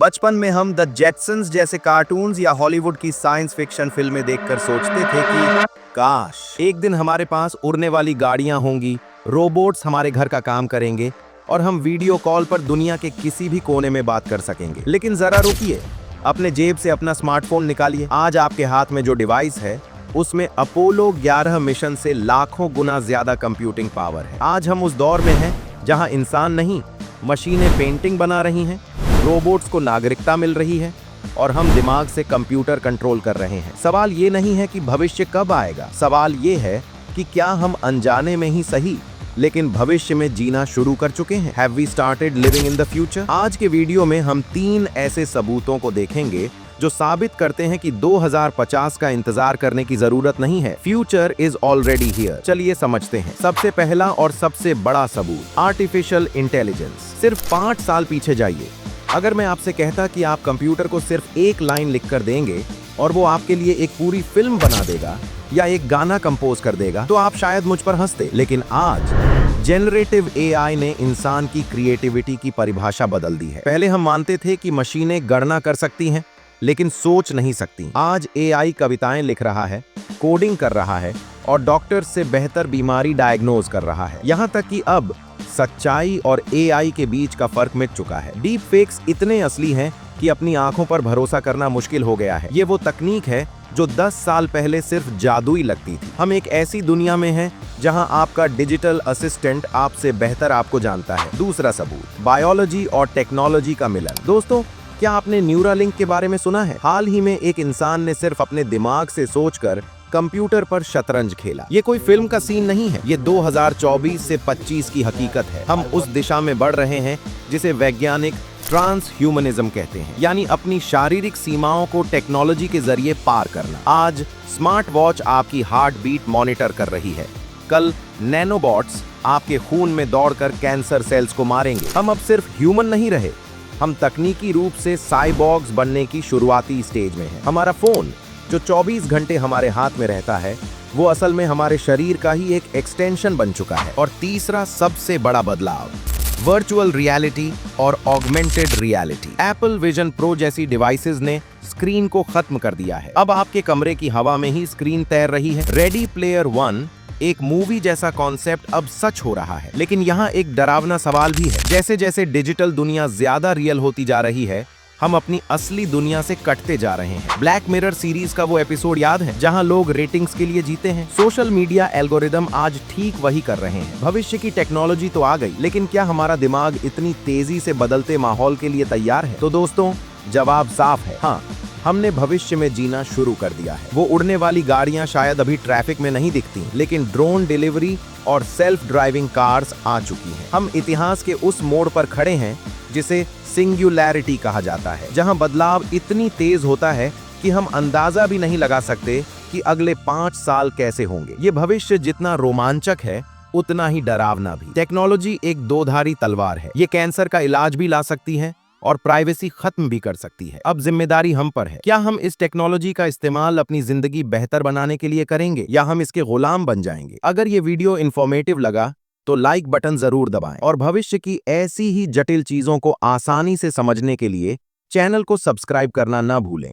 बचपन में हम द जेटसन्स जैसे कार्टून्स या हॉलीवुड की साइंस फिक्शन फिल्में देखकर सोचते थे कि काश एक दिन हमारे पास उड़ने वाली गाड़ियां होंगी, रोबोट्स हमारे घर का काम करेंगे और हम वीडियो कॉल पर दुनिया के किसी भी कोने में बात कर सकेंगे। लेकिन जरा रुकिए, अपने जेब से अपना स्मार्टफोन निकालिए। आज आपके हाथ में जो डिवाइस है उसमें अपोलो 11 मिशन से लाखों गुना ज्यादा कंप्यूटिंग पावर है। आज हम उस दौर में हैं जहां इंसान नहीं, मशीनें पेंटिंग बना रही हैं, रोबोट्स को नागरिकता मिल रही है और हम दिमाग से कंप्यूटर कंट्रोल कर रहे हैं। सवाल ये नहीं है कि भविष्य कब आएगा, सवाल ये है कि क्या हम अनजाने में ही सही लेकिन भविष्य में जीना शुरू कर चुके हैं। Have we started living in the future? आज के वीडियो में हम 3 ऐसे सबूतों को देखेंगे जो साबित करते हैं कि 2050 का इंतजार करने की जरूरत नहीं है। Future is already here. चलिए समझते हैं। सबसे पहला और सबसे बड़ा सबूत, आर्टिफिशियल इंटेलिजेंस। सिर्फ 5 साल पीछे जाइए। अगर मैं आपसे कहता कि आप कंप्यूटर को सिर्फ एक लाइन लिखकर देंगे और वो आपके लिए एक पूरी फिल्म बना देगा या एक गाना कंपोज कर देगा तो आप शायद मुझ पर हंसते। लेकिन आज जेनरेटिव एआई ने इंसान की क्रिएटिविटी की परिभाषा बदल दी है। पहले हम मानते थे कि मशीनें गणना कर सकती हैं लेकिन सोच नहीं सकती। आज एआई कविताएं लिख रहा है, कोडिंग कर रहा है और डॉक्टर से बेहतर बीमारी डायग्नोज कर रहा है। यहाँ तक कि अब सच्चाई और एआई के बीच का फर्क मिट चुका है। डीप फेक्स इतने असली हैं कि अपनी आंखों पर भरोसा करना मुश्किल हो गया है। ये वो तकनीक है जो 10 साल पहले सिर्फ जादुई लगती थी। हम एक ऐसी दुनिया में हैं जहां आपका डिजिटल असिस्टेंट आपसे बेहतर आपको जानता है। दूसरा सबूत, बायोलॉजी और टेक्नोलॉजी का मिलन। दोस्तों, क्या आपने न्यूरालिंक के बारे में सुना है? हाल ही में एक इंसान ने सिर्फ अपने दिमाग से सोचकर कंप्यूटर पर शतरंज खेला। ये कोई फिल्म का सीन नहीं है, ये 2024 से 25 की हकीकत है। हम उस दिशा में बढ़ रहे हैं जिसे वैज्ञानिक ट्रांसह्यूमनिज्म कहते हैं, यानी अपनी शारीरिक सीमाओं को टेक्नोलॉजी के जरिए पार करना। आज स्मार्ट वॉच आपकी हार्ट बीट मॉनिटर कर रही है, कल नैनोबॉट्स आपके खून में दौड़कर कैंसर सेल्स को मारेंगे। हम अब सिर्फ ह्यूमन नहीं रहे, हम तकनीकी रूप से साइबॉर्ग्स बनने की शुरुआती स्टेज में हैं। हमारा फोन जो 24 घंटे हमारे हाथ में रहता है वो असल में हमारे शरीर का ही एक एक्सटेंशन बन चुका है। और तीसरा सबसे बड़ा बदलाव, वर्चुअल रियलिटी और augmented reality. Apple vision pro जैसी डिवाइसेस ने स्क्रीन को खत्म कर दिया है। अब आपके कमरे की हवा में ही स्क्रीन तैर रही है। रेडी प्लेयर वन एक मूवी जैसा कॉन्सेप्ट अब सच हो रहा है। लेकिन यहाँ एक डरावना सवाल भी है। जैसे जैसे डिजिटल दुनिया ज्यादा रियल होती जा रही है, हम अपनी असली दुनिया से कटते जा रहे हैं। ब्लैक मिरर सीरीज का वो एपिसोड याद है जहां लोग रेटिंग्स के लिए जीते हैं? सोशल मीडिया एल्गोरिदम आज ठीक वही कर रहे हैं। भविष्य की टेक्नोलॉजी तो आ गई, लेकिन क्या हमारा दिमाग इतनी तेजी से बदलते माहौल के लिए तैयार है? तो दोस्तों, जवाब साफ है, हाँ। हमने भविष्य में जीना शुरू कर दिया है। वो उड़ने वाली गाड़ियां शायद अभी ट्रैफिक में नहीं दिखती, लेकिन ड्रोन डिलीवरी और सेल्फ ड्राइविंग कार्स आ चुकी हैं। हम इतिहास के उस मोड़ पर खड़े हैं जिसे सिंगुलैरिटी कहा जाता है, जहां बदलाव इतनी तेज होता है कि हम अंदाजा भी नहीं लगा सकते कि अगले 5 साल कैसे होंगे। ये भविष्य जितना रोमांचक है उतना ही डरावना भी। टेक्नोलॉजी एक दोधारी तलवार है। ये कैंसर का इलाज भी ला सकती है और प्राइवेसी खत्म भी कर सकती है। अब जिम्मेदारी हम पर है। क्या हम इस टेक्नोलॉजी का इस्तेमाल अपनी जिंदगी बेहतर बनाने के लिए करेंगे या हम इसके गुलाम बन जाएंगे? अगर ये वीडियो इंफॉर्मेटिव लगा तो लाइक बटन जरूर दबाएं और भविष्य की ऐसी ही जटिल चीजों को आसानी से समझने के लिए चैनल को सब्सक्राइब करना ना भूलें।